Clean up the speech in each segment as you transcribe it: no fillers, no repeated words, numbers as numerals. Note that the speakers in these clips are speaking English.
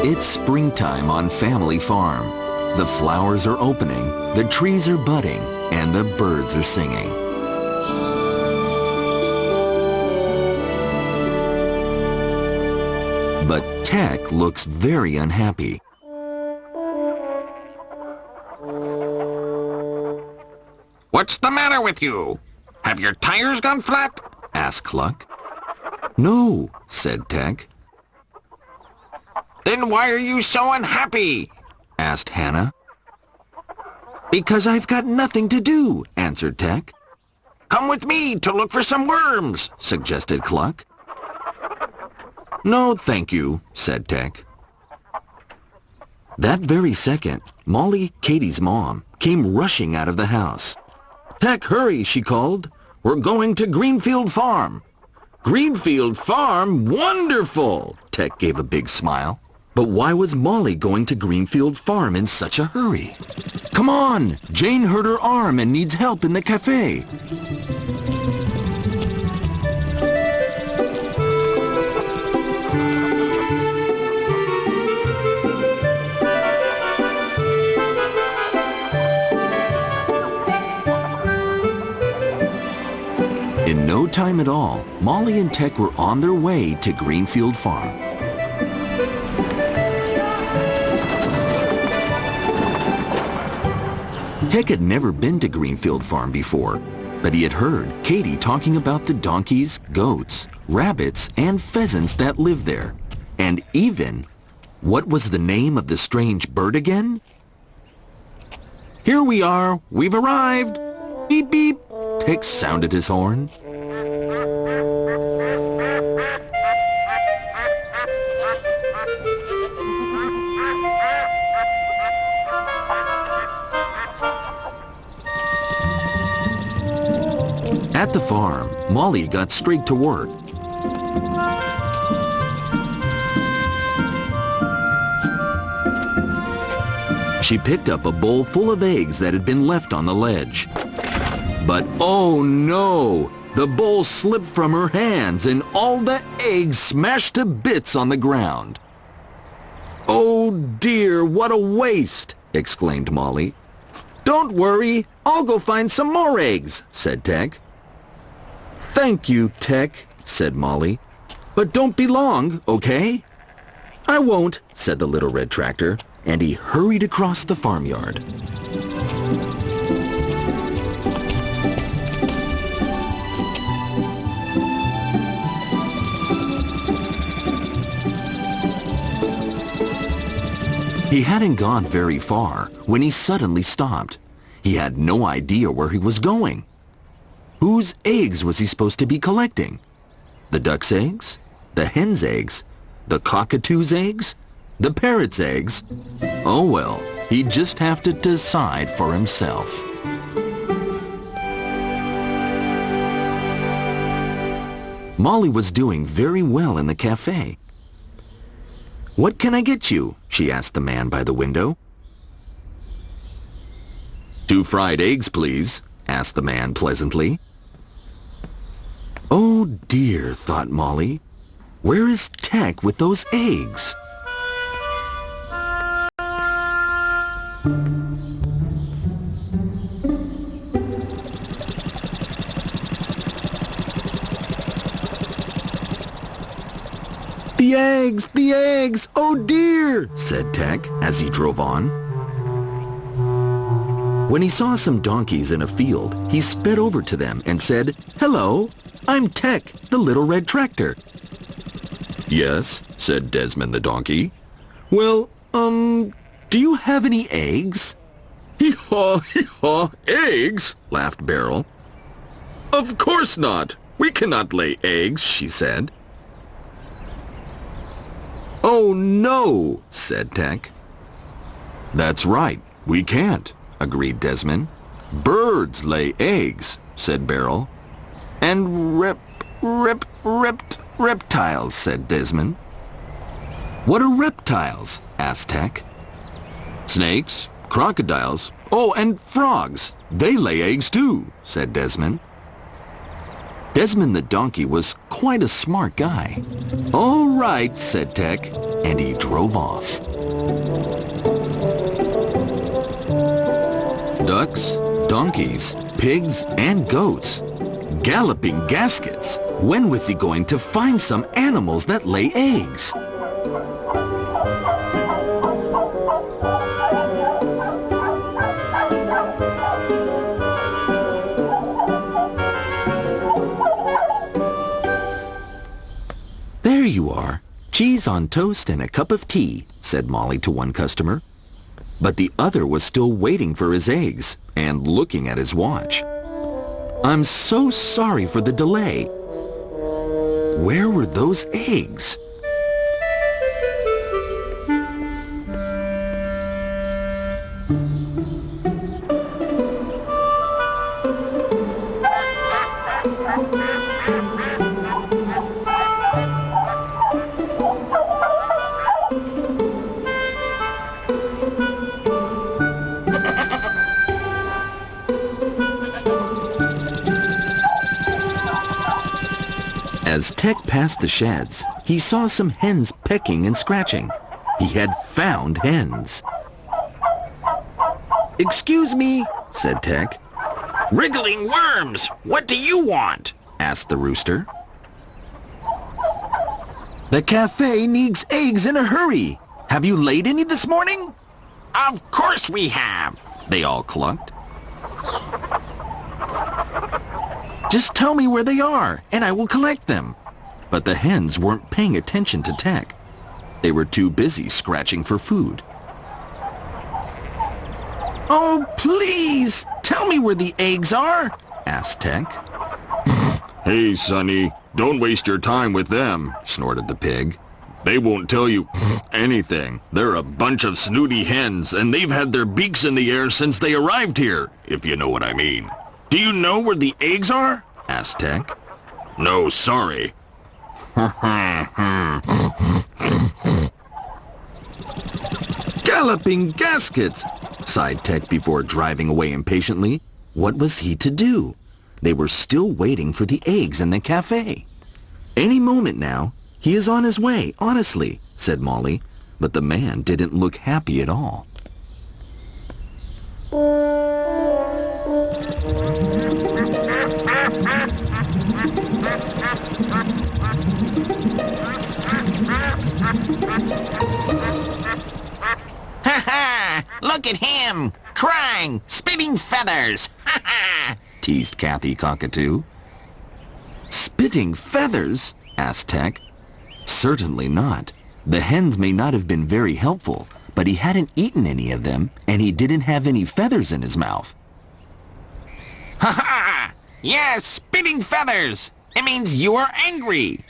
It's springtime on Family Farm. The flowers are opening, the trees are budding, and the birds are singing. But Tec looks very unhappy. What's the matter with you? Have your tires gone flat? Asked Cluck. No, said Tec. Then why are you so unhappy? Asked Hannah. Because I've got nothing to do, answered Tec. Come with me to look for some worms, suggested Cluck. No, thank you, said Tec. That very second, Molly, Katy's mom, came rushing out of the house. Tec, hurry, she called. We're going to Greenfield Farm. Greenfield Farm? Wonderful! Tec gave a big smile. But why was Molly going to Greenfield Farm in such a hurry? Come on! Jane hurt her arm and needs help in the cafe. In no time at all, Molly and Tec were on their way to Greenfield Farm. Tec had never been to Greenfield Farm before, but he had heard Katy talking about the donkeys, goats, rabbits, and pheasants that lived there. And even, what was the name of the strange bird again? Here we are, we've arrived. Beep, beep. Tec sounded his horn. At the farm, Molly got straight to work. She picked up a bowl full of eggs that had been left on the ledge. But oh no! The bowl slipped from her hands and all the eggs smashed to bits on the ground. Oh dear, what a waste! Exclaimed Molly. Don't worry, I'll go find some more eggs, said Tec. Thank you, Tec, said Molly. But don't be long, okay? I won't, said the little red tractor, and he hurried across the farmyard. He hadn't gone very far when he suddenly stopped. He had no idea where he was going. Whose eggs was he supposed to be collecting? The duck's eggs? The hen's eggs? The cockatoo's eggs? The parrot's eggs? Oh well, he'd just have to decide for himself. Molly was doing very well in the cafe. What can I get you? She asked the man by the window. 2 fried eggs, please, asked the man pleasantly. Oh dear, thought Molly. Where is Tec with those eggs? The eggs, oh dear, said Tec as he drove on. When he saw some donkeys in a field, he sped over to them and said, Hello, I'm Tec, the little red tractor. Yes, said Desmond the donkey. Well, do you have any eggs? Hee-haw, eggs, laughed Beryl. Of course not. We cannot lay eggs, she said. Oh no, said Tec. That's right, we can't, agreed Desmond. Birds lay eggs, said Beryl. And reptiles, said Desmond. What are reptiles? Asked Tec. Snakes, crocodiles, oh, and frogs. They lay eggs too, said Desmond. Desmond the donkey was quite a smart guy. "All right," said Tec, and he drove off. Ducks, donkeys, pigs, and goats. Galloping gaskets. When was he going to find some animals that lay eggs? "There you are. Cheese on toast and a cup of tea," said Molly to one customer. But the other was still waiting for his eggs and looking at his watch. "I'm so sorry for the delay. Where were those eggs?" As Tec passed the sheds, he saw some hens pecking and scratching. He had found hens. "Excuse me," said Tec. Wriggling worms! What do you want? Asked the rooster. "The cafe needs eggs in a hurry. Have you laid any this morning?" Of course we have. They all clucked. "Just tell me where they are, and I will collect them." But the hens weren't paying attention to Tec. They were too busy scratching for food. "Oh, please, tell me where the eggs are," asked Tec. "Hey, Sonny, don't waste your time with them," snorted the pig. "They won't tell you anything. They're a bunch of snooty hens, and they've had their beaks in the air since they arrived here, if you know what I mean." "Do you know where the eggs are?" asked Tec. "No, sorry." "Galloping gaskets," sighed Tec before driving away impatiently. What was he to do? They were still waiting for the eggs in the cafe. "Any moment now. He is on his way, honestly," said Molly, but the man didn't look happy at all. Ha ha! Look at him! Crying! Spitting feathers! Ha ha! Teased Katy Cockatoo. "Spitting feathers?" asked Tec. Certainly not. The hens may not have been very helpful, but he hadn't eaten any of them, and he didn't have any feathers in his mouth. Ha ha! Yes, spitting feathers! It means you are angry.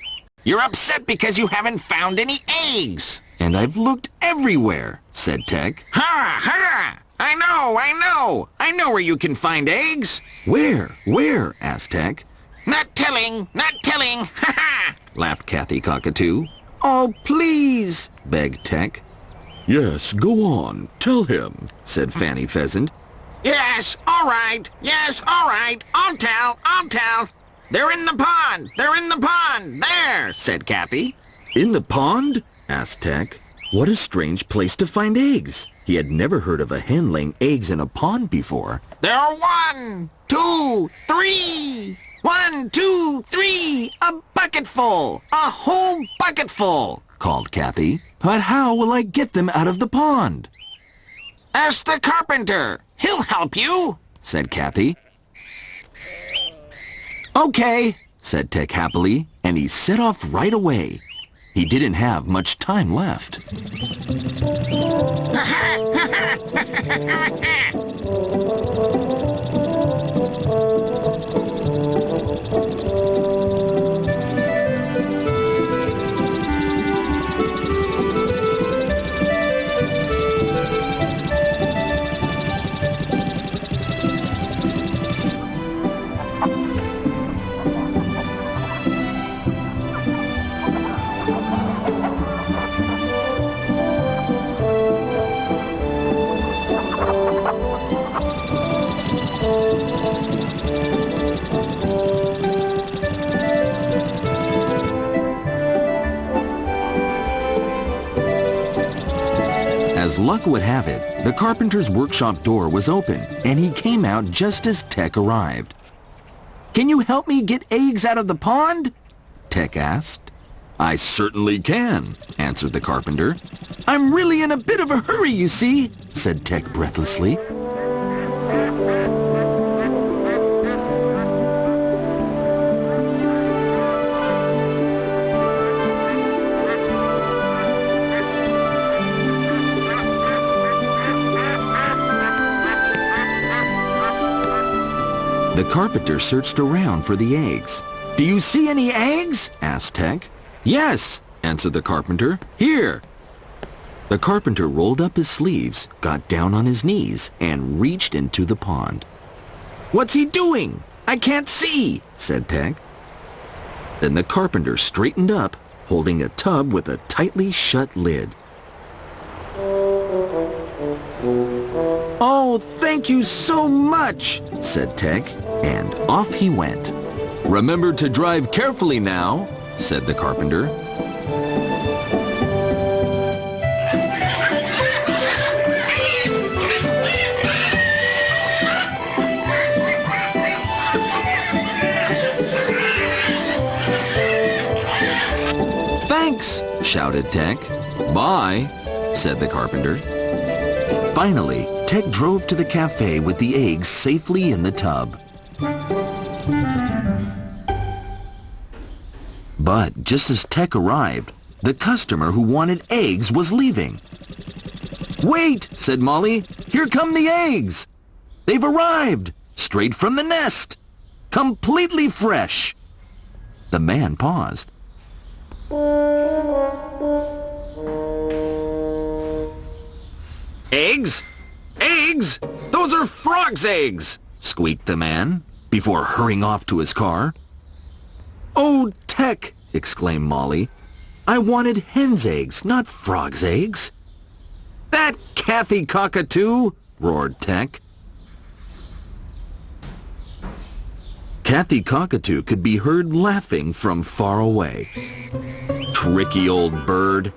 You're upset because you haven't found any eggs. "And I've looked everywhere," said Tec. Ha ha! I know! I know where you can find eggs. Where? asked Tec. Not telling! Ha ha! Laughed Katy Cockatoo. "Oh, please!" begged Tec. "Yes, go on. Tell him," said Fanny Pheasant. Yes, all right. I'll tell. They're in the pond. There, said Katy. "In the pond?" asked Tec. What a strange place to find eggs. He had never heard of a hen laying eggs in a pond before. There are 1, 2, 3. 1, 2, 3. A bucketful. A whole bucketful, called Katy. "But how will I get them out of the pond?" "Ask the carpenter. He'll help you," said Katy. "Okay," said Tec happily, and he set off right away. He didn't have much time left. As luck would have it, the carpenter's workshop door was open, and he came out just as Tec arrived. "Can you help me get eggs out of the pond?" Tec asked. I certainly can, answered the carpenter. "I'm really in a bit of a hurry, you see," said Tec breathlessly. The carpenter searched around for the eggs. "Do you see any eggs?" asked Tec. "Yes," answered the carpenter. "Here." The carpenter rolled up his sleeves, got down on his knees, and reached into the pond. "What's he doing? I can't see," said Tec. Then the carpenter straightened up, holding a tub with a tightly shut lid. "Oh, thank you so much," said Tec, and off he went. "Remember to drive carefully now," said the carpenter. "Thanks," shouted Tec. "Bye," said the carpenter. Finally, Tec drove to the cafe with the eggs safely in the tub. But just as Tec arrived, the customer who wanted eggs was leaving. "Wait," said Molly. "Here come the eggs. They've arrived, straight from the nest, completely fresh." The man paused. Eggs? Eggs? Those are frogs' eggs, squeaked the man, before hurrying off to his car. "Oh, Tec," exclaimed Molly. "I wanted hen's eggs, not frog's eggs." "That Cathy cockatoo!" roared Tec. Cathy Cockatoo could be heard laughing from far away. "Tricky old bird."